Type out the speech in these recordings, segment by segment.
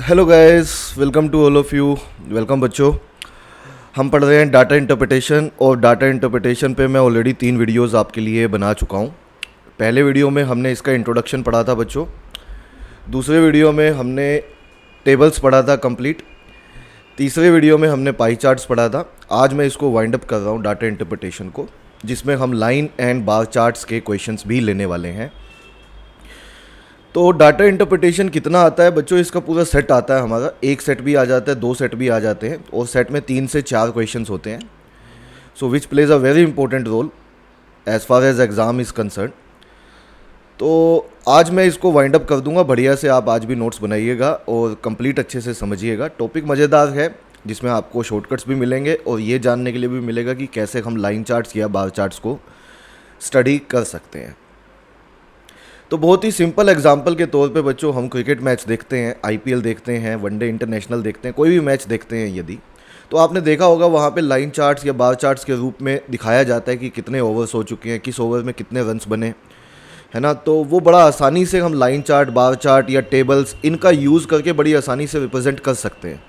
Hello guys, welcome to all of you. Welcome बच्चों। हम पढ़ रहे हैं डाटा इंटरप्रिटेशन, और डाटा इंटरप्रिटेशन पे मैं ऑलरेडी 3 वीडियोस आपके लिए बना चुका हूँ। पहले वीडियो में हमने इसका इंट्रोडक्शन पढ़ा था बच्चों। दूसरे वीडियो में हमने टेबल्स पढ़ा था कंप्लीट। तीसरे वीडियो में हमने पाई चार्ट्स पढ़ा था। आज मैं इसको वाइंड अप कर रहा हूँ डाटा इंटरप्रिटेशन को, जिसमें हम लाइन एंड बार चार्ट्स के क्वेश्चंस भी लेने वाले हैं। तो डाटा इंटरप्रिटेशन कितना आता है बच्चों? इसका पूरा सेट आता है हमारा। एक सेट भी आ जाता है, 2 सेट भी आ जाते हैं, और सेट में 3 से 4 क्वेश्चंस होते हैं। So which plays a very important role as far as exam is concern. तो आज मैं इसको वाइंड अप कर दूंगा बढ़िया से। आप आज भी नोट्स बनाइएगा और कंप्लीट अच्छे से समझिएगा। टॉपिक मज़ेदार है, जिसमें आपको शॉर्टकट्स भी मिलेंगे और ये जानने के लिए भी मिलेगा कि कैसे हम लाइन चार्ट्स या बार चार्ट्स को स्टडी कर सकते हैं। तो बहुत ही सिंपल एग्जांपल के तौर पे बच्चों, हम क्रिकेट मैच देखते हैं, आईपीएल देखते हैं, वनडे इंटरनेशनल देखते हैं, कोई भी मैच देखते हैं यदि, तो आपने देखा होगा वहाँ पे लाइन चार्ट्स या बार चार्ट्स के रूप में दिखाया जाता है कि कितने ओवर्स हो चुके हैं, किस ओवर में कितने रन्स बने, है ना। तो वो बड़ा आसानी से हम लाइन चार्ट, बार चार्ट या टेबल्स, इनका यूज़ करके बड़ी आसानी से रिप्रेजेंट कर सकते हैं,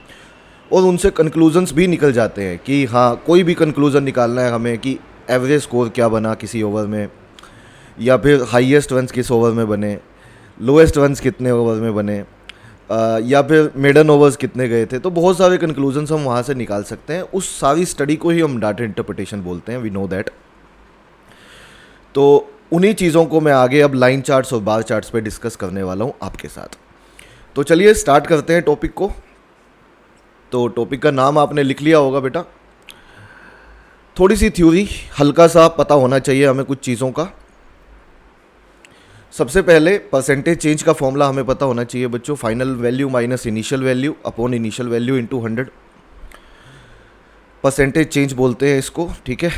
और उनसे कंक्लूजन्स भी निकल जाते हैं कि हाँ, कोई भी कंक्लूज़न निकालना है हमें कि एवरेज स्कोर क्या बना किसी ओवर में, या फिर हाईएस्ट रन्स किस ओवर में बने, लोएस्ट रन्स कितने ओवर में बने, या फिर मेडन ओवर्स कितने गए थे। तो बहुत सारे कंक्लूजन्स हम वहाँ से निकाल सकते हैं। उस सारी स्टडी को ही हम डाटा इंटरप्रिटेशन बोलते हैं, वी नो दैट। तो उन्हीं चीज़ों को मैं आगे अब लाइन चार्ट्स और बार चार्ट्स पे डिस्कस करने वाला हूँ आपके साथ। तो चलिए स्टार्ट करते हैं टॉपिक को। तो टॉपिक का नाम आपने लिख लिया होगा बेटा। थोड़ी सी थ्योरी, हल्का सा पता होना चाहिए हमें कुछ चीज़ों का। सबसे पहले परसेंटेज चेंज का फॉर्मूला हमें पता होना चाहिए बच्चों। Final value minus initial value upon initial value into 100, percentage change बोलते हैं इसको, ठीक है।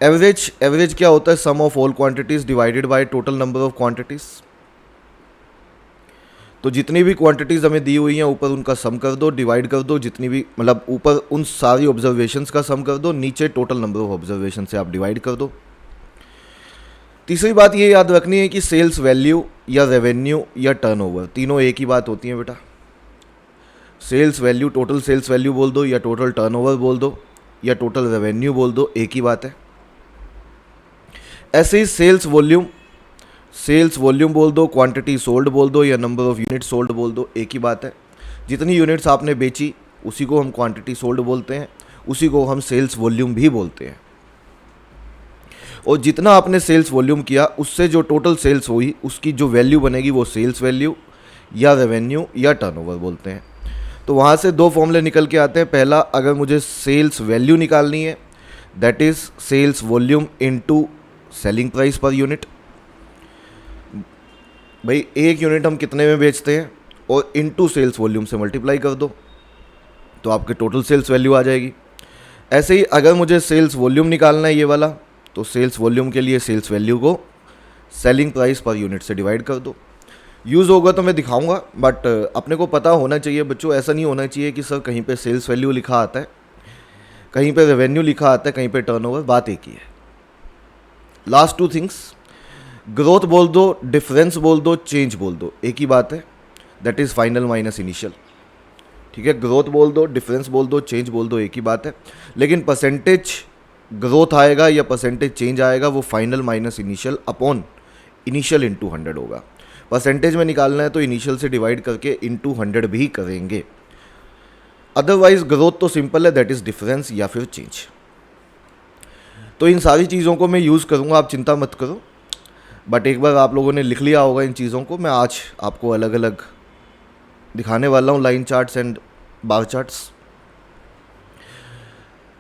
एवरेज क्या होता है? Sum of all quantities divided by total number of quantities. तो जितनी भी क्वांटिटीज़ हमें दी हुई हैं ऊपर उनका सम कर दो, डिवाइड कर दो, जितनी भी मतलब ऊपर उन सारी ऑब्जर्वेशंस का सम कर दो, नीचे टोटल नंबर ऑफ ऑब्जर्वेशन से आप डिवाइड कर दो। तीसरी बात ये याद रखनी है कि सेल्स वैल्यू या रेवेन्यू या टर्नओवर, तीनों एक ही बात होती हैं बेटा। Sales value, total sales value बोल दो, या टोटल टर्नओवर बोल दो, या टोटल रेवेन्यू बोल दो, एक ही बात है। ऐसे ही सेल्स वॉल्यूम बोल दो, क्वांटिटी सोल्ड बोल दो, या नंबर ऑफ यूनिट सोल्ड बोल दो, एक ही बात है। जितनी यूनिट्स आपने बेची उसी को हम क्वांटिटी सोल्ड बोलते हैं, उसी को हम सेल्स वॉल्यूम भी बोलते हैं। और जितना आपने सेल्स वॉल्यूम किया उससे जो टोटल सेल्स हुई उसकी जो वैल्यू बनेगी वो सेल्स वैल्यू या रेवेन्यू या टर्नओवर बोलते हैं। तो वहाँ से 2 फॉर्मूले निकल के आते हैं। पहला, अगर मुझे सेल्स वैल्यू निकालनी है, that is sales volume into selling price per unit. भाई एक यूनिट हम कितने में बेचते हैं, और इनटू सेल्स वॉल्यूम से मल्टीप्लाई कर दो तो आपके टोटल सेल्स वैल्यू आ जाएगी। ऐसे ही अगर मुझे सेल्स वॉल्यूम निकालना है ये वाला, तो सेल्स वॉल्यूम के लिए सेल्स वैल्यू को सेलिंग प्राइस पर यूनिट से डिवाइड कर दो। यूज़ होगा तो मैं दिखाऊंगा, बट अपने को पता होना चाहिए बच्चों। ऐसा नहीं होना चाहिए कि सर कहीं पे सेल्स वैल्यू लिखा आता है, कहीं पे रेवेन्यू लिखा आता है, कहीं पे टर्नओवर, बात एक ही है। लास्ट 2 थिंग्स, ग्रोथ बोल दो, डिफरेंस बोल दो, चेंज बोल दो, एक ही बात है। That is final minus initial, ठीक है। ग्रोथ बोल दो, डिफरेंस बोल दो, चेंज बोल दो, एक ही बात है। लेकिन परसेंटेज ग्रोथ आएगा या परसेंटेज चेंज आएगा वो final minus initial upon initial into 100 होगा। परसेंटेज में निकालना है तो इनिशियल से डिवाइड करके इंटू 100 भी करेंगे। अदरवाइज ग्रोथ तो सिंपल है, दैट इज़ डिफरेंस या फिर चेंज। तो इन सारी चीज़ों को मैं यूज़ करूँगा, आप चिंता मत करो। बट एक बार आप लोगों ने लिख लिया होगा इन चीज़ों को, मैं आज आपको अलग अलग दिखाने वाला हूँ, line charts and bar charts.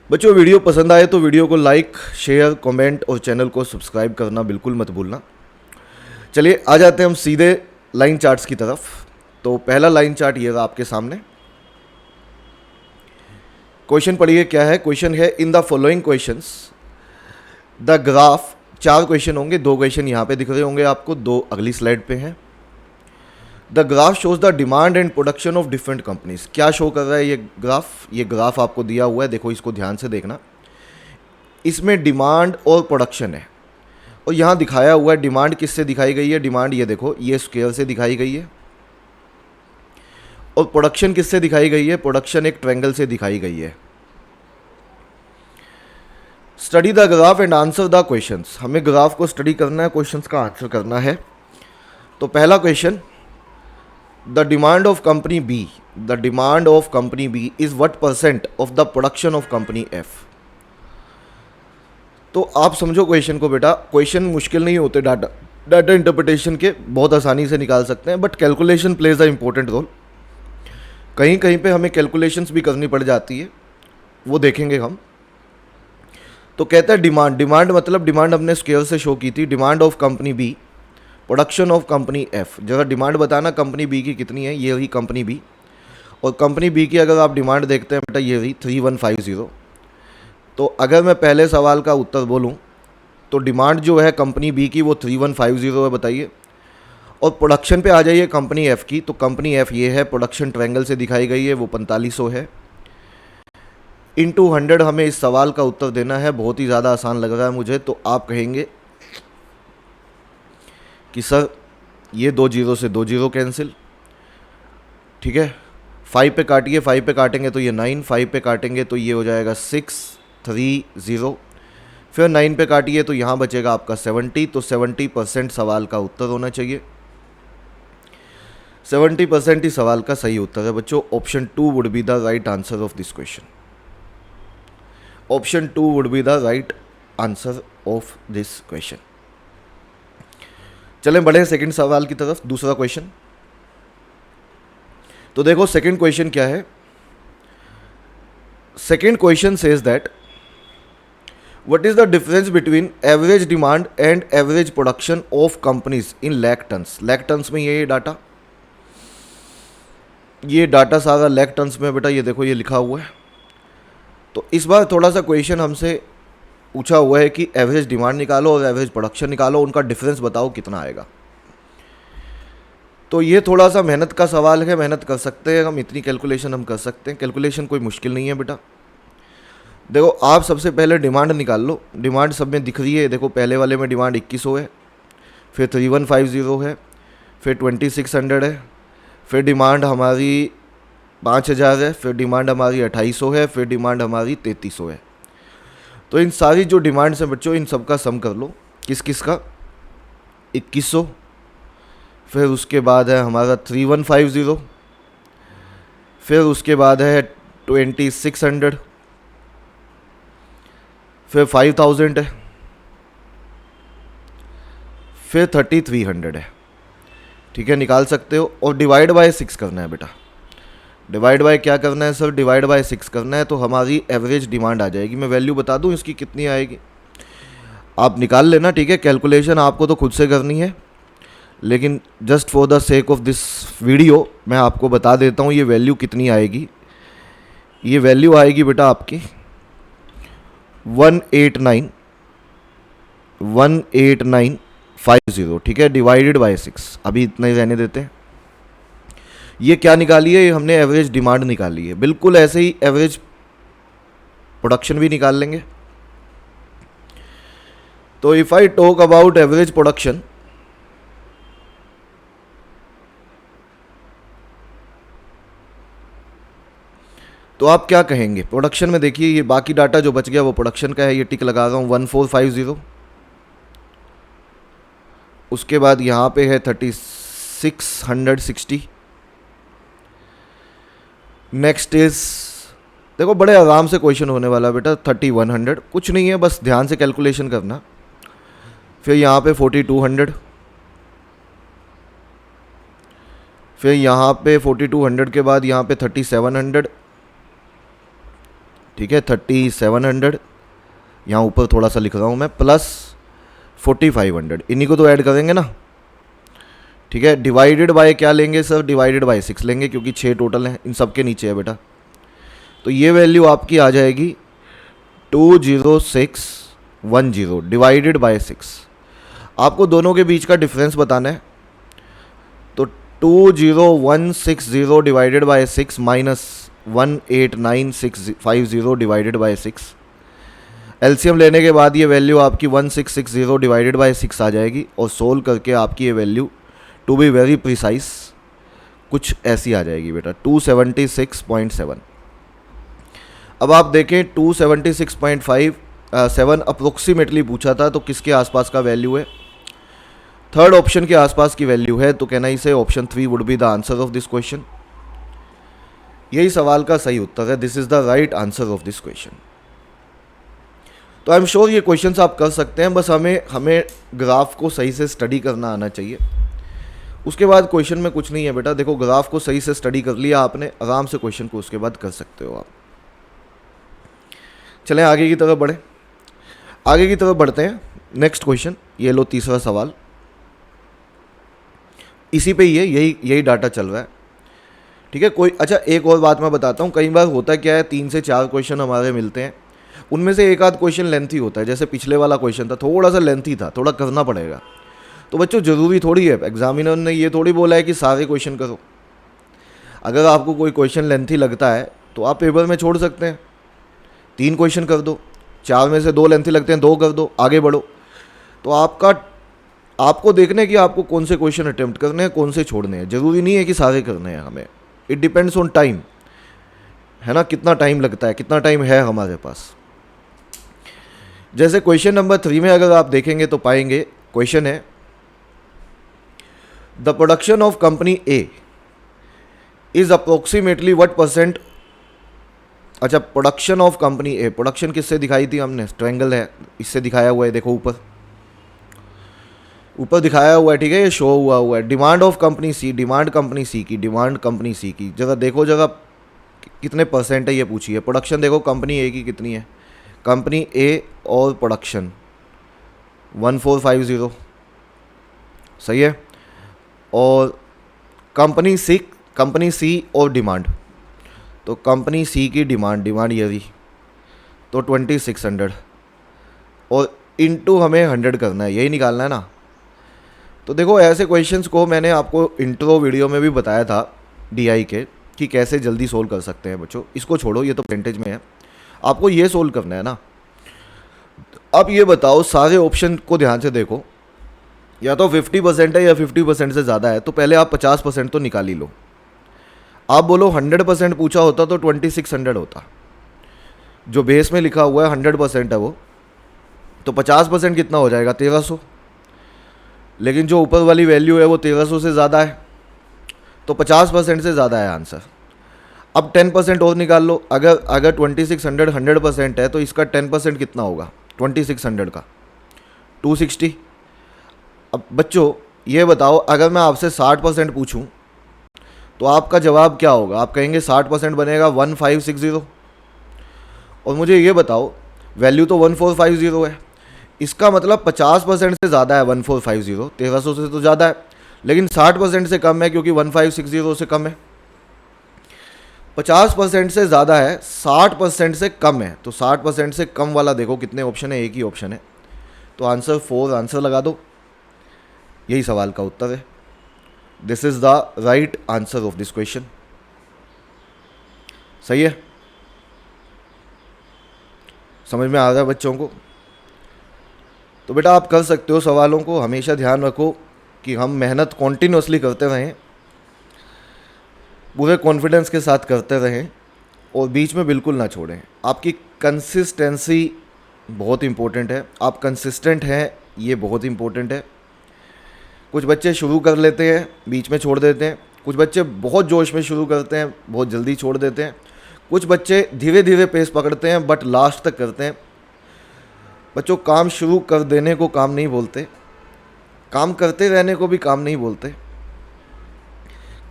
बच्चों वीडियो पसंद आए तो वीडियो को लाइक, शेयर, कमेंट और चैनल को सब्सक्राइब करना बिल्कुल मत भूलना। चलिए आ जाते हैं हम सीधे लाइन चार्ट्स की तरफ। तो पहला लाइन चार्ट ये रहा आपके सामने। क्वेश्चन पढ़िए क्या है। क्वेश्चन है, in the following questions the graph, 4 question होंगे, 2 क्वेश्चन यहाँ पे दिख रहे होंगे आपको, 2 अगली स्लाइड पे हैं। The graph shows the demand and production of different companies. क्या शो कर रहा है ये ग्राफ? ये ग्राफ आपको दिया हुआ है, देखो इसको ध्यान से देखना। इसमें डिमांड और प्रोडक्शन है, और यहाँ दिखाया हुआ है डिमांड किससे दिखाई गई है। डिमांड ये देखो, ये स्क्वायर से दिखाई गई है, और प्रोडक्शन किससे दिखाई गई है? प्रोडक्शन एक ट्रायंगल से दिखाई गई है। Study the graph and answer the questions. हमें ग्राफ को स्टडी करना है, क्वेश्चंस का आंसर करना है। तो पहला question, the demand of company B, the demand of company B is what percent of the production of company F. तो आप समझो क्वेश्चन को बेटा, क्वेश्चन मुश्किल नहीं होते, डाटा इंटरप्रिटेशन के बहुत आसानी से निकाल सकते हैं, but calculation plays a important role. कहीं कहीं पे हमें कैलकुलेशंस भी करनी पड़ जाती है, वो देखेंगे हम। तो कहता है डिमांड, डिमांड मतलब डिमांड हमने स्केयर से शो की थी, demand of company B, production of company F. जरा डिमांड बताना कंपनी बी की कितनी है, ये रही कंपनी बी। और कंपनी बी की अगर आप डिमांड देखते हैं बेटा, ये रही 3150। तो अगर मैं पहले सवाल का उत्तर बोलूं तो डिमांड जो है कंपनी बी की वो 3150 है, बताइए। और प्रोडक्शन पे आ जाइए कंपनी एफ़ की, तो कंपनी एफ़ ये है, प्रोडक्शन ट्रायंगल से दिखाई गई है, वो 4500 है। इनटू 100 हमें इस सवाल का उत्तर देना है। बहुत ही ज़्यादा आसान लग रहा है मुझे, तो आप कहेंगे कि सर ये 2 जीरो से 2 जीरो कैंसिल, ठीक है। 5 पे काटिए, 5 पे काटेंगे तो ये 9, 5 पे काटेंगे तो ये हो जाएगा 630। फिर 9 पे काटिए तो यहाँ बचेगा आपका 70। तो 70% सवाल का उत्तर होना चाहिए। 70% ही सवाल का सही उत्तर है बच्चों। Option 2 would be the right answer of this question. Option 2 would be the right answer of this question. चलें बढ़े सेकंड सवाल की तरफ, दूसरा क्वेश्चन। तो देखो सेकंड क्वेश्चन क्या है। Second question says that what is the difference between average demand and average production of companies in lakh tons. Lakh tons में ये डाटा सारा लैख टन्स में बेटा, ये देखो ये लिखा हुआ है। तो इस बार थोड़ा सा क्वेश्चन हमसे पूछा हुआ है कि एवरेज डिमांड निकालो और एवरेज प्रोडक्शन निकालो, उनका डिफरेंस बताओ कितना आएगा। तो ये थोड़ा सा मेहनत का सवाल है, मेहनत कर सकते हैं हम, इतनी कैलकुलेशन हम कर सकते हैं। कैलकुलेशन कोई मुश्किल नहीं है बेटा। देखो आप सबसे पहले डिमांड निकाल लो। डिमांड सब में दिख रही है, देखो पहले वाले में डिमांड 2100 है, फिर 3150 है, फिर 2600 है, फिर डिमांड हमारी 5000 है, फिर डिमांड हमारी 2800 है, फिर डिमांड हमारी 3300 है। तो इन सारी जो डिमांड्स हैं बच्चों, इन सब का सम कर लो। किस किस का? 2100, फिर उसके बाद है हमारा 3150, फिर उसके बाद है 2600, फिर 5000 है, फिर 3300 है। ठीक है, निकाल सकते हो। और डिवाइड बाय 6 करना है बेटा। डिवाइड बाय क्या करना है सर? डिवाइड बाय 6 करना है, तो हमारी एवरेज डिमांड आ जाएगी। मैं वैल्यू बता दूं इसकी कितनी आएगी, आप निकाल लेना। ठीक है, कैलकुलेशन आपको तो खुद से करनी है, लेकिन just for the sake of this video मैं आपको बता देता हूँ ये वैल्यू कितनी आएगी। ये वैल्यू आएगी बेटा आपकी 18950। ठीक है, डिवाइडेड बाय 6। अभी इतना ही रहने देते हैं। ये क्या निकाली है? ये हमने एवरेज डिमांड निकाली है। बिल्कुल ऐसे ही एवरेज प्रोडक्शन भी निकाल लेंगे। तो if I talk about average production, तो आप क्या कहेंगे? प्रोडक्शन में देखिए ये बाकी डाटा जो बच गया वो प्रोडक्शन का है, ये टिक लगा रहा हूं 1450। उसके बाद यहाँ पे है 3660। नेक्स्ट इज, देखो बड़े आराम से क्वेश्चन होने वाला है बेटा, 3100। कुछ नहीं है, बस ध्यान से कैलकुलेशन करना। फिर यहाँ पे 4200, फिर यहाँ पे 4200 के बाद यहाँ पे 3700। ठीक है, 3700, यहाँ ऊपर थोड़ा सा लिख रहा हूँ मैं, प्लस 4500। इन्हीं को तो ऐड करेंगे ना। ठीक है, डिवाइडेड बाय क्या लेंगे सर? डिवाइडेड बाय 6 लेंगे, क्योंकि 6 टोटल हैं, इन सब के नीचे है बेटा। तो ये वैल्यू आपकी आ जाएगी 20610 डिवाइडेड बाय 6। आपको दोनों के बीच का डिफरेंस बताना है। तो 20160 divided by 6 minus 18950 divided by 6। LCM लेने के बाद ये वैल्यू आपकी 1660 डिवाइडेड बाय 6 आ जाएगी। और सोल्व करके आपकी ये value, to be very precise, कुछ ऐसी आ जाएगी बेटा 276.7। अब आप देखें 276.7 अप्रोक्सीमेटली पूछा था, तो किसके आसपास का वैल्यू है? थर्ड ऑप्शन के आसपास की वैल्यू है, तो कहना इसे option 3 would be the answer of this question. यही सवाल का सही उत्तर है, this is the right answer of this question. तो आई एम श्योर ये क्वेश्चंस आप कर सकते हैं, बस हमें ग्राफ को सही से स्टडी करना आना चाहिए। उसके बाद क्वेश्चन में कुछ नहीं है बेटा, देखो ग्राफ को सही से स्टडी कर लिया आपने, आराम से क्वेश्चन को उसके बाद कर सकते हो आप। चलें आगे की तरफ बढ़ें, आगे की तरफ बढ़ते हैं। नेक्स्ट क्वेश्चन, ये लो तीसरा सवाल, इसी पे ही है, यही डाटा चल रहा है, ठीक है। कोई अच्छा एक और बात मैं बताता हूँ, कई बार होता क्या है 3 से 4 क्वेश्चन हमारे मिलते हैं, उनमें से एक आध क्वेश्चन लेंथी होता है, जैसे पिछले वाला क्वेश्चन था थोड़ा सा लेंथी था, थोड़ा करना पड़ेगा। तो बच्चों ज़रूरी थोड़ी है, एग्जामिनर ने ये थोड़ी बोला है कि सारे क्वेश्चन करो। अगर आपको कोई क्वेश्चन लेंथी लगता है तो आप पेपर में छोड़ सकते हैं, 3 क्वेश्चन कर दो, 4 में से 2 लेंथी लगते हैं 2 कर दो, आगे बढ़ो। तो आपको देखने कि आपको कौन से क्वेश्चन अटेम्प्ट करने हैं, कौन से छोड़ने हैं। ज़रूरी नहीं है कि सारे करने हैं हमें, इट डिपेंड्स ऑन टाइम, है ना, कितना टाइम लगता है, कितना टाइम है हमारे पास। जैसे क्वेश्चन नंबर 3 में अगर आप देखेंगे तो पाएंगे, क्वेश्चन है the production of company A is approximately what percent. अच्छा, production of company A, production किससे दिखाई थी हमने? ट्रायंगल है, इससे दिखाया हुआ है, देखो ऊपर दिखाया हुआ है, ठीक है, ये शो हुआ है। Demand of company C, demand company C की, डिमांड कंपनी सी की, जरा देखो जगह कितने परसेंट है ये पूछी है। प्रोडक्शन देखो कंपनी ए की कितनी है, कंपनी ए और प्रोडक्शन 1450, सही है। और कंपनी सी और डिमांड, तो कंपनी सी की डिमांड ये रही, तो 2600 और इनटू हमें 100 करना है, यही निकालना है ना। तो देखो ऐसे क्वेश्चंस को मैंने आपको इंट्रो वीडियो में भी बताया था डीआई के, कि कैसे जल्दी सोल्व कर सकते हैं बच्चों। इसको छोड़ो, ये तो परसेंटेज में है, आपको ये सोल्व करना है ना। अब ये बताओ, सारे ऑप्शन को ध्यान से देखो, या तो 50% है या 50% से ज़्यादा है, तो पहले आप 50% तो निकाल ही लो। आप बोलो 100% पूछा होता तो 2600 होता, जो बेस में लिखा हुआ है 100% है वो, तो 50% कितना हो जाएगा? 1300। लेकिन जो ऊपर वाली वैल्यू है वो 1300 से ज़्यादा है, तो 50% से ज़्यादा है आंसर। अब 10% और निकाल लो, अगर 2600 100% है तो इसका 10% कितना होगा 2600 का? 260। अब बच्चों ये बताओ, अगर मैं आपसे 60% पूछूं तो आपका जवाब क्या होगा? आप कहेंगे 60% बनेगा 1560, और मुझे ये बताओ वैल्यू तो 1450 है, इसका मतलब 50% से ज़्यादा है 1450, 1300 से तो ज़्यादा है, लेकिन 60% से कम है क्योंकि 1560 से कम है। 50% से ज़्यादा है, 60% से कम है, तो 60% से कम वाला देखो कितने ऑप्शन है, एक ही ऑप्शन है, तो आंसर 4 आंसर लगा दो, यही सवाल का उत्तर है। This is the right answer of this question. सही है, समझ में आ रहा है बच्चों को? तो बेटा आप कर सकते हो सवालों को, हमेशा ध्यान रखो कि हम मेहनत कॉन्टिन्यूसली करते रहें, पूरे कॉन्फिडेंस के साथ करते रहें, और बीच में बिल्कुल ना छोड़ें। आपकी कंसिस्टेंसी बहुत इम्पोर्टेंट है, आप कंसिस्टेंट हैं ये बहुत इम्पोर्टेंट है। कुछ बच्चे शुरू कर लेते हैं, बीच में छोड़ देते हैं, कुछ बच्चे बहुत जोश में शुरू करते हैं, बहुत जल्दी छोड़ देते हैं, कुछ बच्चे धीरे धीरे पेस पकड़ते हैं बट लास्ट तक करते हैं। बच्चों काम शुरू कर देने को काम नहीं बोलते, काम करते रहने को भी काम नहीं बोलते,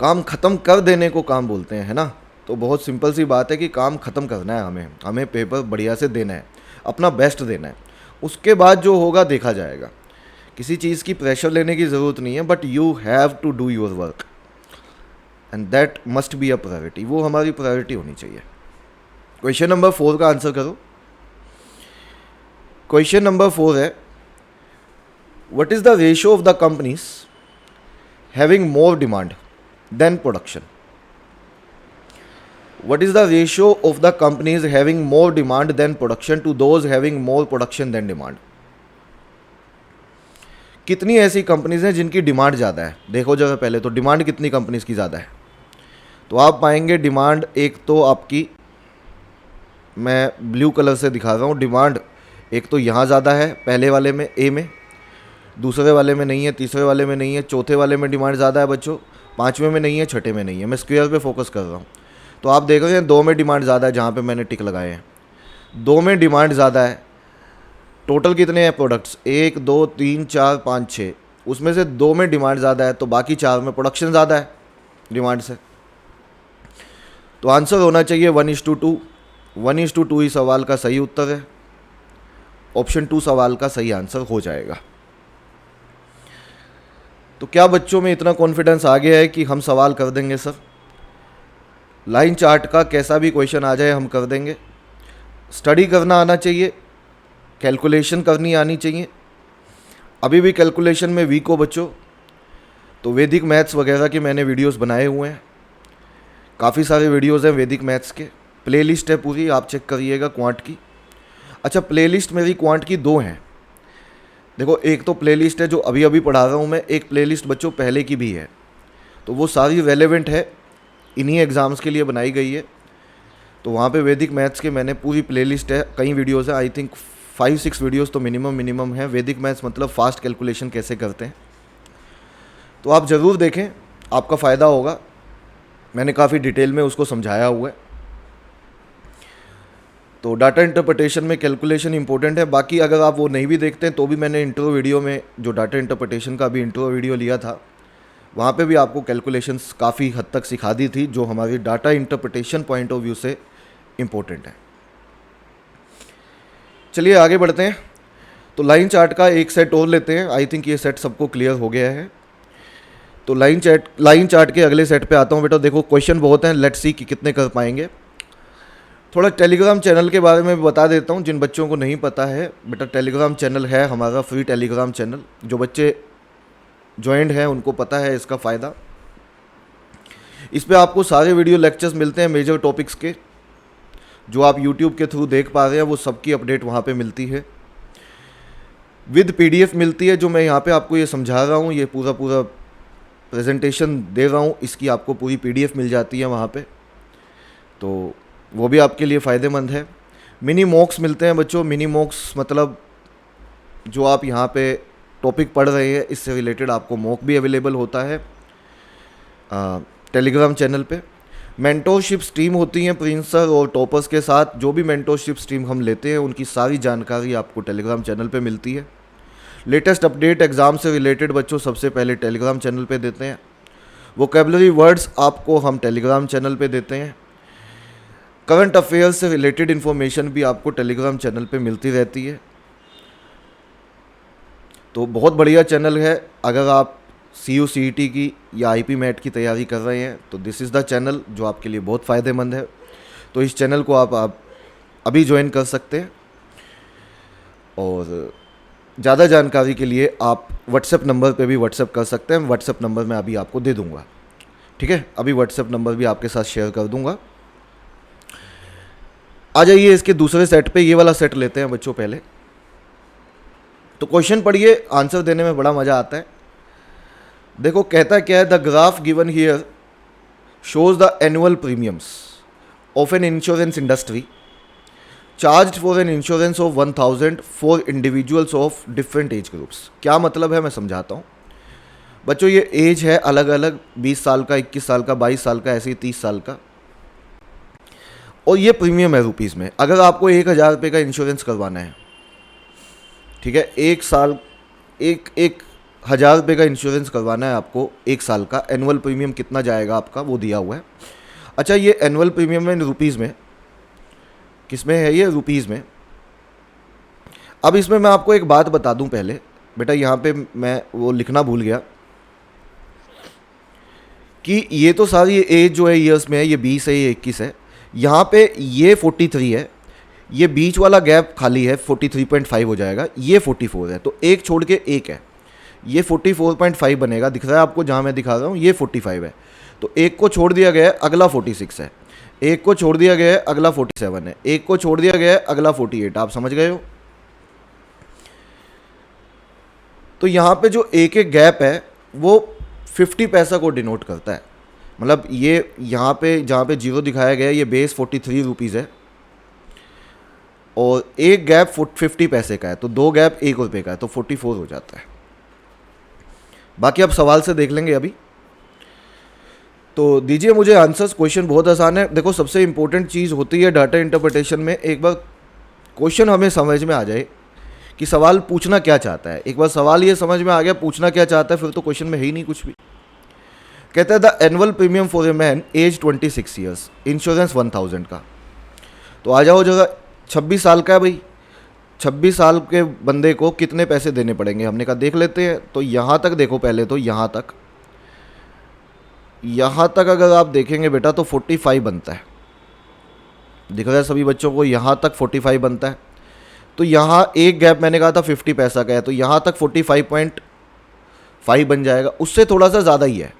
काम ख़त्म कर देने को काम बोलते हैं, है ना। तो बहुत सिंपल सी बात है कि काम ख़त्म करना है, हमें पेपर बढ़िया से देना है, अपना बेस्ट देना है, उसके बाद जो होगा देखा जाएगा। किसी चीज़ की प्रेशर लेने की ज़रूरत नहीं है, but you have to do your work and that must be a priority, वो हमारी प्रायोरिटी होनी चाहिए। क्वेश्चन नंबर 4 का आंसर करो। क्वेश्चन नंबर 4 है, what is the ratio of the companies having more demand than production? What is the ratio of the companies having more demand than production to those having more production than demand? कितनी ऐसी companies हैं जिनकी demand ज़्यादा है? देखो जरा पहले तो डिमांड कितनी कंपनीज की ज़्यादा है, तो आप पाएंगे डिमांड, एक तो आपकी मैं ब्लू कलर से दिखा रहा हूँ, डिमांड एक तो यहाँ ज़्यादा है पहले वाले में ए में, दूसरे वाले में नहीं है, तीसरे वाले में नहीं है, चौथे वाले में डिमांड ज़्यादा है बच्चों, पाँचवें में नहीं है, छठे में नहीं है। मैं स्क्वायर पे फोकस कर रहा हूँ। तो आप देख रहे हैं दो में डिमांड ज़्यादा है, जहाँ पे मैंने टिक लगाए हैं दो में डिमांड ज़्यादा है। टोटल कितने हैं प्रोडक्ट्स, 1 2 3 4 5 6, उसमें से दो में डिमांड ज़्यादा है, तो बाकी चार में प्रोडक्शन ज़्यादा है डिमांड से। तो आंसर होना चाहिए 1:2। 1:2 ही सवाल का सही उत्तर है। ऑप्शन 2 सवाल का सही आंसर हो जाएगा। तो क्या बच्चों में इतना कॉन्फिडेंस आ गया है कि हम सवाल कर देंगे सर? लाइन चार्ट का कैसा भी क्वेश्चन आ जाए हम कर देंगे। स्टडी करना आना चाहिए, कैलकुलेशन करनी आनी चाहिए। अभी भी कैलकुलेशन में वीक हो बच्चों, तो वैदिक मैथ्स वगैरह के मैंने वीडियोस बनाए हुए हैं, काफ़ी सारे वीडियोस हैं वैदिक मैथ्स के, प्लेलिस्ट है पूरी, आप चेक करिएगा क्वांट की। अच्छा, प्लेलिस्ट मेरी क्वांट की दो हैं। देखो, एक तो प्लेलिस्ट है जो अभी अभी पढ़ा रहा हूँ मैं, एक प्लेलिस्ट बच्चों पहले की भी है, तो वो सारी रेलेवेंट है, इन्हीं एग्ज़ाम्स के लिए बनाई गई है। तो वहाँ पे वैदिक मैथ्स के मैंने पूरी प्लेलिस्ट है, कई वीडियोस हैं, आई थिंक 5-6 वीडियोस तो मिनिमम है। वैदिक मैथ्स मतलब फास्ट कैलकुलेशन कैसे करते हैं, तो आप ज़रूर देखें, आपका फ़ायदा होगा। मैंने काफ़ी डिटेल में उसको समझाया हुआ है। तो डाटा इंटरप्रिटेशन में कैलकुलेशन इंपॉर्टेंट है। बाकी अगर आप वो नहीं भी देखते हैं तो भी मैंने इंट्रो वीडियो में जो डाटा इंटरप्रिटेशन का भी इंट्रो वीडियो लिया था, वहाँ पे भी आपको कैलकुलेशंस काफ़ी हद तक सिखा दी थी, जो हमारी data interpretation point of view से इम्पोर्टेंट है। चलिए आगे बढ़ते हैं। तो लाइन चार्ट का एक सेट और लेते हैं। आई थिंक ये सेट सबको क्लियर हो गया है। तो लाइन चार्ट के अगले सेट पे आता हूँ बेटा। देखो, क्वेश्चन बहुत हैं, लेट्स सी कि कितने कर पाएंगे। थोड़ा टेलीग्राम चैनल के बारे में बता देता हूँ जिन बच्चों को नहीं पता है। बेटा, टेलीग्राम चैनल है हमारा, फ्री टेलीग्राम चैनल। जो बच्चे ज्वाइंट हैं उनको पता है इसका फ़ायदा। इस पे आपको सारे वीडियो लेक्चर्स मिलते हैं मेजर टॉपिक्स के, जो आप यूट्यूब के थ्रू देख पा रहे हैं, वो सबकी अपडेट वहाँ पे मिलती है। विद पीडीएफ मिलती है, जो मैं यहाँ पे आपको ये समझा रहा हूँ, ये पूरा प्रेजेंटेशन दे रहा हूँ, इसकी आपको पूरी पीडीएफ मिल जाती है वहाँ पे, तो वो भी आपके लिए फ़ायदेमंद है। मिनी मॉक्स मिलते हैं बच्चों। मिनी मॉक्स मतलब जो आप यहाँ पे टॉपिक पढ़ रहे हैं, इससे रिलेटेड आपको मॉक भी अवेलेबल होता है टेलीग्राम चैनल पे। मेंटोरशिप स्ट्रीम होती हैं प्रिंस सर और टॉपर्स के साथ। जो भी मेंटोरशिप स्ट्रीम हम लेते हैं उनकी सारी जानकारी आपको टेलीग्राम चैनल पे मिलती है। लेटेस्ट अपडेट एग्ज़ाम से रिलेटेड बच्चों सबसे पहले टेलीग्राम चैनल पे देते हैं। वोकेबलरी वर्ड्स आपको हम टेलीग्राम चैनल पे देते हैं। करंट अफेयर्स से रिलेटेड इन्फॉर्मेशन भी आपको टेलीग्राम चैनल पे मिलती रहती है। तो बहुत बढ़िया चैनल है। अगर आप CU/CET की या IP मैट की तैयारी कर रहे हैं तो दिस इज़ द चैनल जो आपके लिए बहुत फ़ायदेमंद है। तो इस चैनल को आप अभी ज्वाइन कर सकते हैं। और ज़्यादा जानकारी के लिए आप व्हाट्सएप नंबर पे भी व्हाट्सएप कर सकते हैं। व्हाट्सएप नंबर मैं अभी आपको दे दूंगा, ठीक है? अभी व्हाट्सएप नंबर भी आपके साथ शेयर कर दूंगा। आ जाइए इसके दूसरे सेट पे। ये वाला सेट लेते हैं बच्चों पहले। तो क्वेश्चन पढ़िए, आंसर देने में बड़ा मज़ा आता है। देखो, कहता क्या है, the graph given here shows the annual premiums of an insurance industry charge for an insurance of 1000 for individuals of different age groups. क्या मतलब है मैं समझाता हूँ बच्चों। ये एज है अलग अलग, 20 साल का, 21 साल का, 22 साल का, ऐसे ही 30 साल का। और ये प्रीमियम है रुपीज़ में। अगर आपको 1000 रुपये का इंश्योरेंस करवाना है, ठीक है, एक साल, एक 1000 रुपये का इंश्योरेंस करवाना है आपको 1 साल का, एनुअल प्रीमियम कितना जाएगा आपका वो दिया हुआ है। अच्छा, ये एनुअल प्रीमियम है रुपीज़ में, किस में है ये? रुपीज़ में। अब इसमें मैं आपको एक बात बता दूं पहले बेटा, यहाँ पे मैं वो लिखना भूल गया कि ये तो सारी एज जो है ईयर्स में है, ये 20 है, ये 21 है। यहाँ पे ये 43 है, ये बीच वाला गैप खाली है, 43.5 हो जाएगा, ये 44 है, तो एक छोड़ के एक है, ये 44.5 बनेगा। दिख रहा है आपको जहाँ मैं दिखा रहा हूँ, ये 45 है, तो एक को छोड़ दिया गया है, अगला 46 है, एक को छोड़ दिया गया है, अगला 47 है, एक को छोड़ दिया गया है, अगला 48। आप समझ गए हो? तो यहाँ पे जो एक एक गैप है वो 50 पैसा को डिनोट करता है। मतलब ये यहाँ पे जहाँ पे जीरो दिखाया गया है ये बेस 43 रुपीज़ है और एक गैप 50 पैसे का है, तो दो गैप 1 रुपये का है, तो 44 हो जाता है। बाकी आप सवाल से देख लेंगे अभी। तो दीजिए मुझे आंसर्स। क्वेश्चन बहुत आसान है। देखो सबसे इंपॉर्टेंट चीज़ होती है डाटा इंटरप्रिटेशन में, एक बार क्वेश्चन हमें समझ में आ जाए कि सवाल पूछना क्या चाहता है। एक बार सवाल ये समझ में आ गया पूछना क्या चाहता है, फिर तो क्वेश्चन में है ही नहीं कुछ भी। कहता है the annual premium for a man age 26 years, insurance 1000 का। तो आ जाओ जगह, 26 साल का है भाई, 26 साल के बंदे को कितने पैसे देने पड़ेंगे, हमने कहा देख लेते हैं। तो यहाँ तक देखो पहले, तो यहाँ तक अगर आप देखेंगे बेटा तो 45 बनता है। दिख रहा है सभी बच्चों को, यहाँ तक 45 बनता है। तो यहाँ एक गैप मैंने कहा था 50 पैसा का है, तो यहाँ तक 45.5 बन जाएगा। उससे थोड़ा सा ज़्यादा ही है,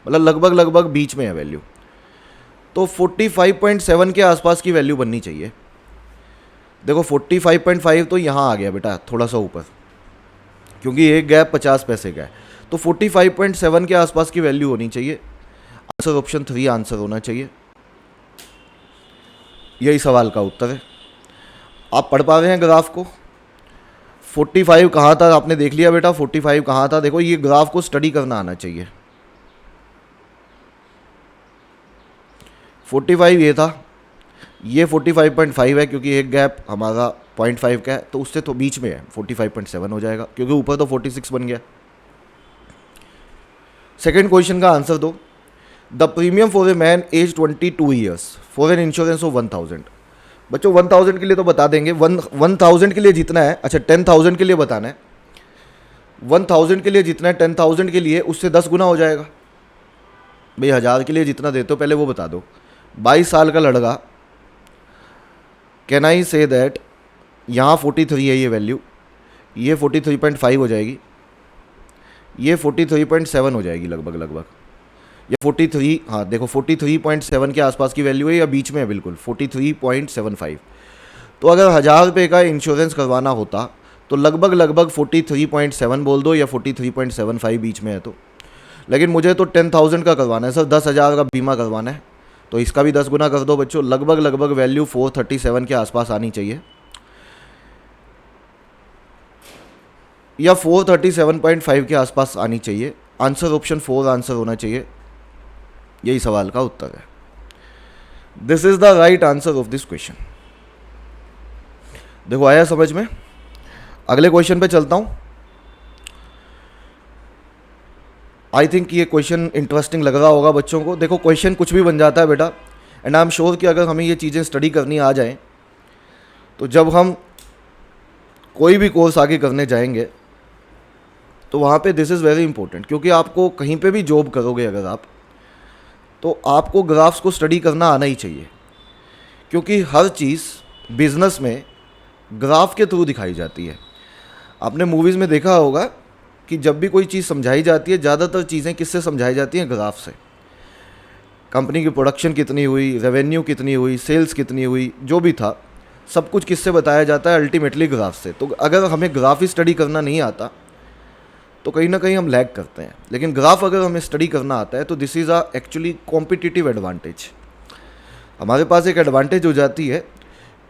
मतलब लगभग बीच में है वैल्यू। तो 45.7 के आसपास की वैल्यू बननी चाहिए। देखो 45.5 तो यहाँ आ गया बेटा थोड़ा सा ऊपर, क्योंकि एक गैप 50 पैसे का है। तो 45.7 के आसपास की वैल्यू होनी चाहिए। आंसर ऑप्शन 3 आंसर होना चाहिए। यही सवाल का उत्तर है। आप पढ़ पा रहे हैं ग्राफ को? 45 कहाँ था आपने देख लिया बेटा, 45 कहाँ था। देखो ये ग्राफ को स्टडी करना आना चाहिए। 45 ये था, ये 45.5 है क्योंकि एक गैप हमारा 0.5 का है, तो उससे तो बीच में है, 45.7 हो जाएगा, क्योंकि ऊपर तो 46 बन गया। सेकेंड क्वेश्चन का आंसर दो। The premium for a man age 22 years for an insurance of 1000। बच्चों 1000 के लिए तो बता देंगे, 1000 के लिए जितना है, अच्छा 10,000 के लिए बताना है। 1000 के लिए जितना है 10,000 के लिए उससे 10 गुना हो जाएगा। भाई 1000 के लिए जितना देते हो पहले वो बता दो। 22 साल का लड़का, कैन आई से दैट, यहाँ 43 है ये वैल्यू, ये 43.5 हो जाएगी, ये 43.7 हो जाएगी लगभग। ये 43, हाँ देखो 43.7 के आसपास की वैल्यू है या बीच में है बिल्कुल, 43.75। तो अगर 1000 रुपये का इंश्योरेंस करवाना होता तो लगभग 43.7 बोल दो या 43.75 बीच में है तो। लेकिन मुझे तो 10,000 का करवाना है सर, 10,000 का बीमा करवाना है, तो इसका भी 10 गुना कर दो बच्चों। लगभग वैल्यू 437 के आसपास आनी चाहिए या 437.5 के आसपास आनी चाहिए। आंसर ऑप्शन 4 आंसर होना चाहिए। यही सवाल का उत्तर है। This is the right answer of this question. देखो आया समझ में? अगले क्वेश्चन पे चलता हूं। आई थिंक ये क्वेश्चन इंटरेस्टिंग लग रहा होगा बच्चों को। देखो क्वेश्चन कुछ भी बन जाता है बेटा, एंड आई एम श्योर कि अगर हमें ये चीज़ें स्टडी करनी आ जाएं तो जब हम कोई भी कोर्स आगे करने जाएंगे तो वहाँ पे दिस इज़ वेरी इंपॉर्टेंट, क्योंकि आपको कहीं पे भी जॉब करोगे अगर आप, तो आपको ग्राफ्स को स्टडी करना आना ही चाहिए, क्योंकि हर चीज़ बिजनेस में ग्राफ के थ्रू दिखाई जाती है। आपने मूवीज़ में देखा होगा कि जब भी कोई चीज़ समझाई जाती है, ज़्यादातर चीज़ें किससे समझाई जाती हैं? ग्राफ से। कंपनी की प्रोडक्शन कितनी हुई, रेवेन्यू कितनी हुई, सेल्स कितनी हुई, जो भी था सब कुछ किससे बताया जाता है? अल्टीमेटली ग्राफ से। तो अगर हमें ग्राफ ही स्टडी करना नहीं आता तो कहीं ना कहीं हम लैग करते हैं। लेकिन ग्राफ अगर हमें स्टडी करना आता है तो this is a actually competitive advantage. हमारे पास एक एडवांटेज हो जाती है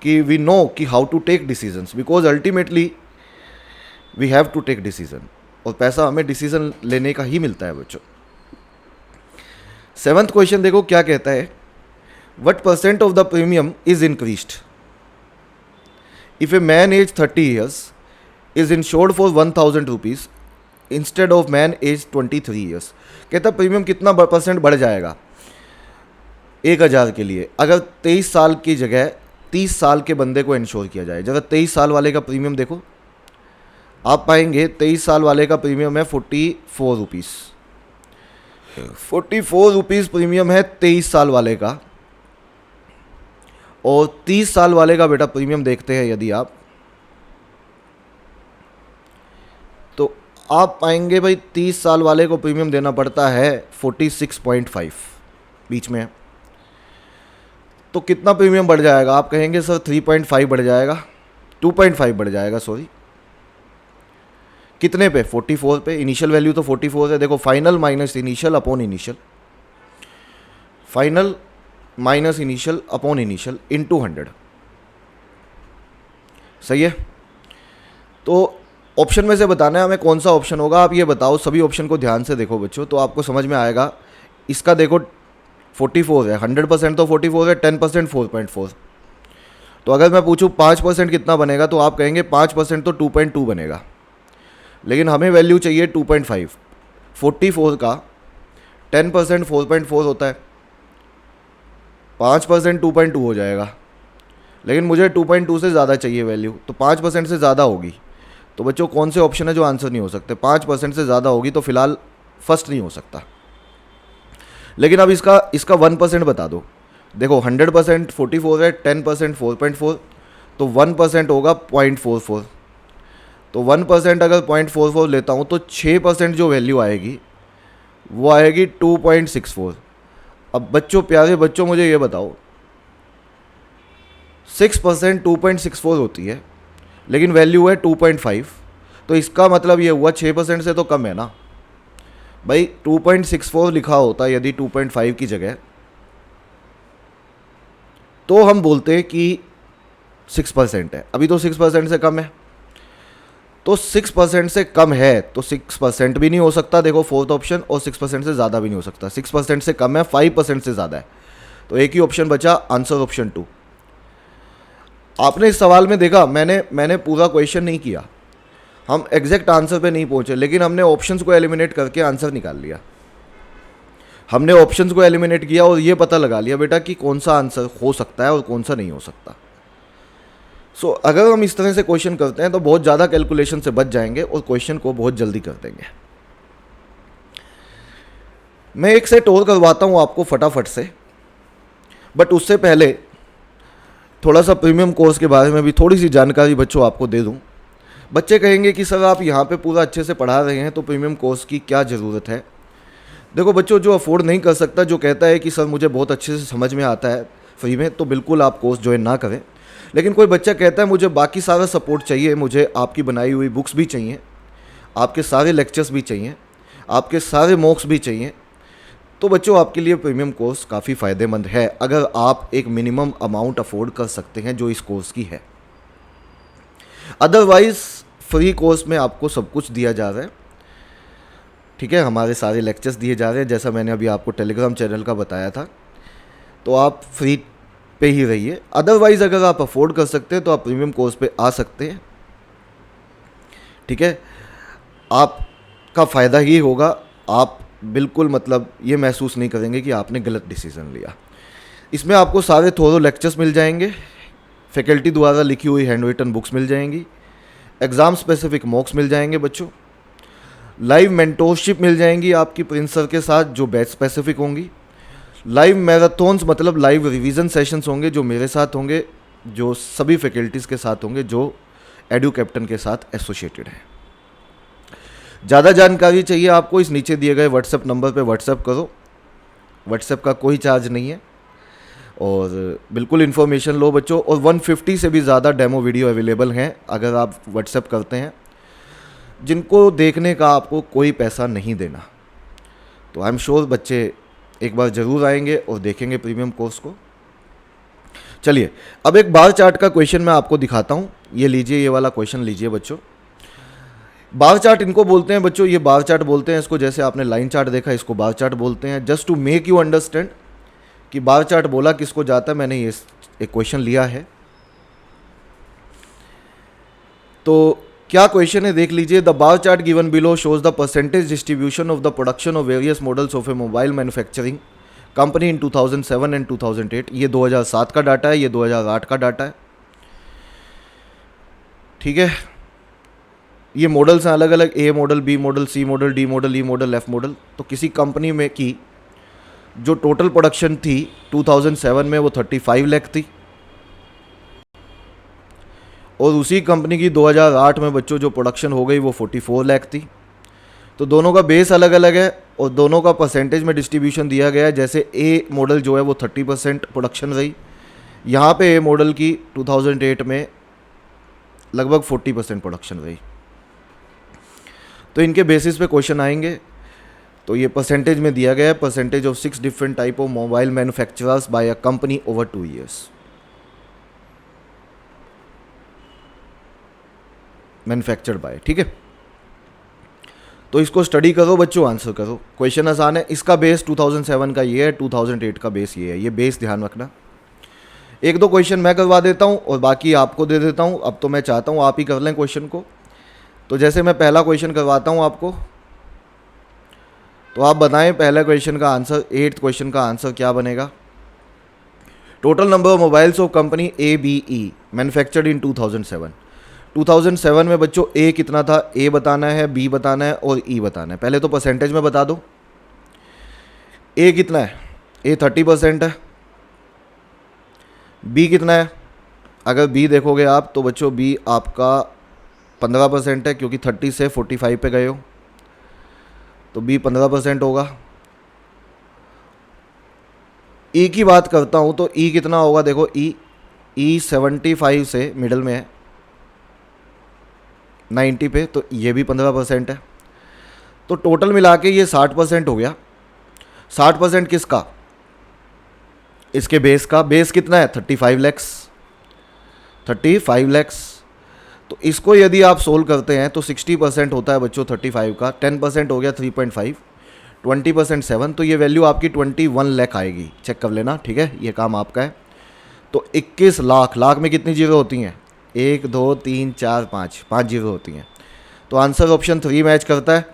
कि वी नो कि how to take decisions, because ultimately we have to take decision, और पैसा हमें डिसीजन लेने का ही मिलता है बच्चों। 7th क्वेश्चन देखो क्या कहता है। What % of the premium is increased if a man age 30 years is insured for 1000 rupees instead of man age 23 years. कहता प्रीमियम कितना % बढ़ जाएगा 1000 के लिए अगर 23 साल की जगह 30 साल के बंदे को इंश्योर किया जाए। जरा 23 साल वाले का प्रीमियम देखो, आप पाएंगे 23 साल वाले का प्रीमियम है 44 रुपीज़। 44 रुपीज़ प्रीमियम है 23 साल वाले का, और 30 साल वाले का बेटा प्रीमियम देखते हैं यदि आप, तो आप पाएंगे भाई 30 साल वाले को प्रीमियम देना पड़ता है 46.5 बीच में है। तो कितना प्रीमियम बढ़ जाएगा? आप कहेंगे सर 3.5 बढ़ जाएगा, 2.5 बढ़ जाएगा, सॉरी। कितने पे? 44 पे। इनिशियल वैल्यू तो 44 है। देखो final minus initial upon initial, final minus initial upon initial into 100। सही है। तो ऑप्शन में से बताना है हमें कौन सा ऑप्शन होगा। आप ये बताओ, सभी ऑप्शन को ध्यान से देखो बच्चों, तो आपको समझ में आएगा। इसका देखो 44 है, 100% तो 44 है, 10% 4.4। तो अगर मैं पूछूं 5% कितना बनेगा, तो आप कहेंगे 5% तो 2.2 बनेगा, लेकिन हमें वैल्यू चाहिए 2.5। 44 का 10% 4.4 होता है, 5% 2.2 हो जाएगा, लेकिन मुझे 2.2 से ज़्यादा चाहिए वैल्यू, तो 5% से ज़्यादा होगी। तो बच्चों कौन से ऑप्शन है जो आंसर नहीं हो सकते? 5% से ज़्यादा होगी तो फिलहाल फर्स्ट नहीं हो सकता। लेकिन अब इसका 1% बता दो। देखो 100% 44 है, 10% 4.4, तो 1% होगा 0.44। तो 1% अगर 0.44 लेता हूँ तो 6% जो वैल्यू आएगी वो आएगी 2.64। अब बच्चों, प्यारे बच्चों, मुझे ये बताओ, 6% 2.64 होती है, लेकिन वैल्यू है 2.5, तो इसका मतलब ये हुआ 6% से तो कम है ना भाई। 2.64 लिखा होता यदि 2.5 की जगह, तो हम बोलते हैं कि 6% है। अभी तो 6% से कम है, तो 6% से कम है तो 6% भी नहीं हो सकता, देखो फोर्थ ऑप्शन, और 6% से ज़्यादा भी नहीं हो सकता। 6% से कम है, 5% से ज़्यादा है, तो एक ही ऑप्शन बचा, आंसर ऑप्शन 2। आपने इस सवाल में देखा, मैंने पूरा क्वेश्चन नहीं किया, हम एग्जैक्ट आंसर पे नहीं पहुंचे, लेकिन हमने ऑप्शंस को एलिमिनेट करके आंसर निकाल लिया। हमने ऑप्शंस को एलिमिनेट किया और ये पता लगा लिया बेटा कि कौन सा आंसर हो सकता है और कौन सा नहीं हो सकता। सो अगर हम इस तरह से क्वेश्चन करते हैं तो बहुत ज़्यादा कैलकुलेशन से बच जाएंगे और क्वेश्चन को बहुत जल्दी कर देंगे। मैं एक सेट और करवाता हूँ आपको फटाफट से, बट उससे पहले थोड़ा सा प्रीमियम कोर्स के बारे में भी थोड़ी सी जानकारी बच्चों आपको दे दूँ। बच्चे कहेंगे कि सर आप यहाँ पे पूरा अच्छे से पढ़ा रहे हैं तो प्रीमियम कोर्स की क्या ज़रूरत है। देखो बच्चों, जो अफोर्ड नहीं कर सकता, जो कहता है कि सर मुझे बहुत अच्छे से समझ में आता है फ्री में, तो बिल्कुल आप कोर्स ज्वाइन ना करें। लेकिन कोई बच्चा कहता है मुझे बाकी सारा सपोर्ट चाहिए, मुझे आपकी बनाई हुई बुक्स भी चाहिए, आपके सारे लेक्चर्स भी चाहिए, आपके सारे मॉक्स भी चाहिए, तो बच्चों आपके लिए प्रीमियम कोर्स काफ़ी फ़ायदेमंद है, अगर आप एक मिनिमम अमाउंट अफोर्ड कर सकते हैं जो इस कोर्स की है। अदरवाइज़ फ्री कोर्स में आपको सब कुछ दिया जा रहा है, ठीक है, हमारे सारे लेक्चर्स दिए जा रहे हैं, जैसा मैंने अभी आपको टेलीग्राम चैनल का बताया था, तो आप फ्री पे ही रहिए। अदरवाइज़ अगर आप अफोर्ड कर सकते हैं तो आप प्रीमियम कोर्स पे आ सकते हैं, ठीक है। आपका फ़ायदा ही होगा, आप बिल्कुल मतलब ये महसूस नहीं करेंगे कि आपने गलत डिसीज़न लिया। इसमें आपको सारे थोरो लेक्चर्स मिल जाएंगे, फैकल्टी द्वारा लिखी हुई हैंड रिटन बुक्स मिल जाएंगी, एग्ज़ाम स्पेसिफिक मॉक्स मिल जाएंगे बच्चों, लाइव मेंटोरशिप मिल जाएंगी आपकी प्रिंस सर के साथ जो बैच स्पेसिफिक होंगी, लाइव मैराथन्स मतलब लाइव रिवीजन सेशंस होंगे जो मेरे साथ होंगे, जो सभी फैकल्टीज़ के साथ होंगे जो एडू कैप्टन के साथ एसोसिएटेड हैं। ज़्यादा जानकारी चाहिए आपको, इस नीचे दिए गए व्हाट्सएप नंबर पे व्हाट्सएप करो, व्हाट्सएप का कोई चार्ज नहीं है, और बिल्कुल इन्फॉर्मेशन लो बच्चों। और 150 से भी ज़्यादा डेमो वीडियो अवेलेबल हैं अगर आप व्हाट्सएप करते हैं, जिनको देखने का आपको कोई पैसा नहीं देना। तो आई एम श्योर बच्चे एक बार ज़रूर आएंगे और देखेंगे प्रीमियम कोर्स को। चलिए अब एक बार चार्ट का क्वेश्चन मैं आपको दिखाता हूँ। ये लीजिए, ये वाला क्वेश्चन लीजिए बच्चों। बार चार्ट इनको बोलते हैं बच्चों, ये बार चार्ट बोलते हैं इसको, जैसे आपने लाइन चार्ट देखा इसको बार चार्ट बोलते हैं। Just to make you understand कि बार चार्ट बोला किसको जाता है, मैंने ये एक क्वेश्चन लिया है। तो क्या क्वेश्चन है देख लीजिए। The bar chart given below shows the percentage distribution of the production of various models of A mobile manufacturing company in 2007 and 2008। ये 2007 का डाटा है, ये 2008 का डाटा है, ठीक है। ये मॉडल्स हैं अलग अलग, ए मॉडल, बी मॉडल, सी मॉडल, डी मॉडल, ई मॉडल, एफ मॉडल। तो किसी कंपनी में की जो टोटल प्रोडक्शन थी 2007 में वो 35 लाख थी, और उसी कंपनी की 2008 में बच्चों जो प्रोडक्शन हो गई वो 44 लाख थी। तो दोनों का बेस अलग अलग है और दोनों का परसेंटेज में डिस्ट्रीब्यूशन दिया गया है। जैसे ए मॉडल जो है वो 30% प्रोडक्शन रही, यहाँ पे ए मॉडल की 2008 में लगभग 40% प्रोडक्शन रही। तो इनके बेसिस पे क्वेश्चन आएंगे। तो ये परसेंटेज में दिया गया है, percentage of 6 different type of mobile manufacturers by a company over 2 years. Manufactured by, ठीक है। तो इसको स्टडी करो बच्चों, आंसर करो। क्वेश्चन आसान है। इसका बेस 2007 का ये है, 2008 का बेस ये है, ये बेस ध्यान रखना। एक दो क्वेश्चन मैं करवा देता हूँ और बाकी आपको दे देता हूँ। अब तो मैं चाहता हूँ आप ही कर लें क्वेश्चन को। तो जैसे मैं पहला क्वेश्चन करवाता हूँ आपको, तो आप बताएं पहला क्वेश्चन का आंसर, 8th क्वेश्चन का आंसर क्या बनेगा। Total number of mobiles of company ABE manufactured in 2007। 2007 में बच्चों ए कितना था, ए बताना है, बी बताना है और ई बताना है। पहले तो परसेंटेज में बता दो। ए कितना है, ए 30% है। बी कितना है, अगर बी देखोगे आप तो बच्चों बी आपका 15% है, क्योंकि 30 से 45 पे गए हो, तो बी 15% होगा। ई की बात करता हूँ तो ई कितना होगा, देखो ई 75 से मिडल में है 90 पे, तो ये भी 15% है। तो टोटल मिला के ये 60% हो गया। 60% किसका, इसके बेस का। बेस कितना है 35 लैक्स, 35 लैक्स। तो इसको यदि आप सोल्व करते हैं तो 60% होता है बच्चों 35 का, 10% हो गया 3.5, 20% 7, तो ये वैल्यू आपकी 21 लाख आएगी। चेक कर लेना, ठीक है, ये काम आपका है। तो 21 लाख, लाख में कितनी जीरो होती हैं, 1 2 3 4 5 जीरो होती हैं। तो आंसर ऑप्शन 3 मैच करता है।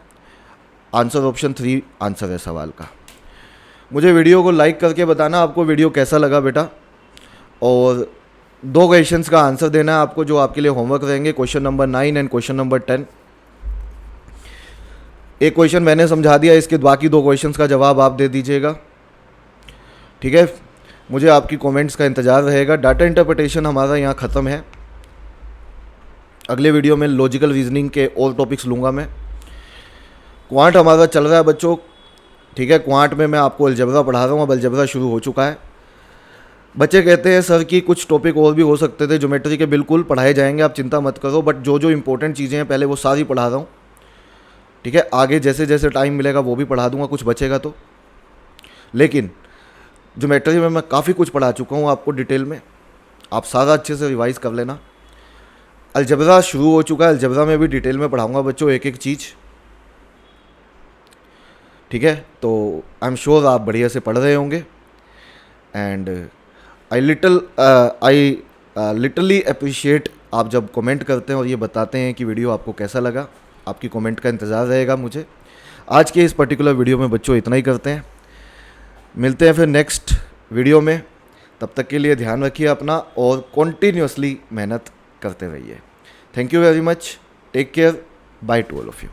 आंसर ऑप्शन 3 आंसर है सवाल का। मुझे वीडियो को लाइक करके बताना आपको वीडियो कैसा लगा बेटा, और 2 क्वेश्चंस का आंसर देना है आपको जो आपके लिए होमवर्क रहेंगे, question number 9 and question number 10। एक क्वेश्चन मैंने समझा दिया, इसके बाकी 2 क्वेश्चंस का जवाब आप दे दीजिएगा, ठीक है। मुझे आपकी कमेंट्स का इंतज़ार रहेगा। डाटा इंटरप्रिटेशन हमारा यहाँ ख़त्म है। अगले वीडियो में लॉजिकल रीजनिंग के और टॉपिक्स लूँगा मैं। क्वांट हमारा चल रहा है बच्चों, ठीक है। क्वांट में मैं आपको अलजबरा पढ़ा रहा हूँ, अब अलजबरा शुरू हो चुका है। बच्चे कहते हैं सर कि कुछ टॉपिक और भी हो सकते थे, ज्योमेट्री के बिल्कुल पढ़ाए जाएंगे, आप चिंता मत करो, बट जो जो इंपॉर्टेंट चीज़ें हैं पहले वो सारी पढ़ा रहा हूँ, ठीक है। आगे जैसे जैसे टाइम मिलेगा वो भी पढ़ा दूंगा, कुछ बचेगा तो। लेकिन ज्योमेट्री में मैं काफ़ी कुछ पढ़ा चुका हूँ आपको डिटेल में, आप सारा अच्छे से रिवाइज़ कर लेना। अलजबरा शुरू हो चुका है, अलजबरा में भी डिटेल में पढ़ाऊँगा बच्चों एक एक चीज़, ठीक है। तो आई एम श्योर आप बढ़िया से पढ़ रहे होंगे। एंड आई लिटरली अप्रिशिएट आप जब कमेंट करते हैं और ये बताते हैं कि वीडियो आपको कैसा लगा। आपकी कमेंट का इंतज़ार रहेगा मुझे। आज के इस पर्टिकुलर वीडियो में बच्चों इतना ही करते हैं, मिलते हैं फिर नेक्स्ट वीडियो में। तब तक के लिए ध्यान रखिए अपना और कॉन्टीन्यूसली मेहनत करते रहिए। Thank you very much, take care, bye to all of you.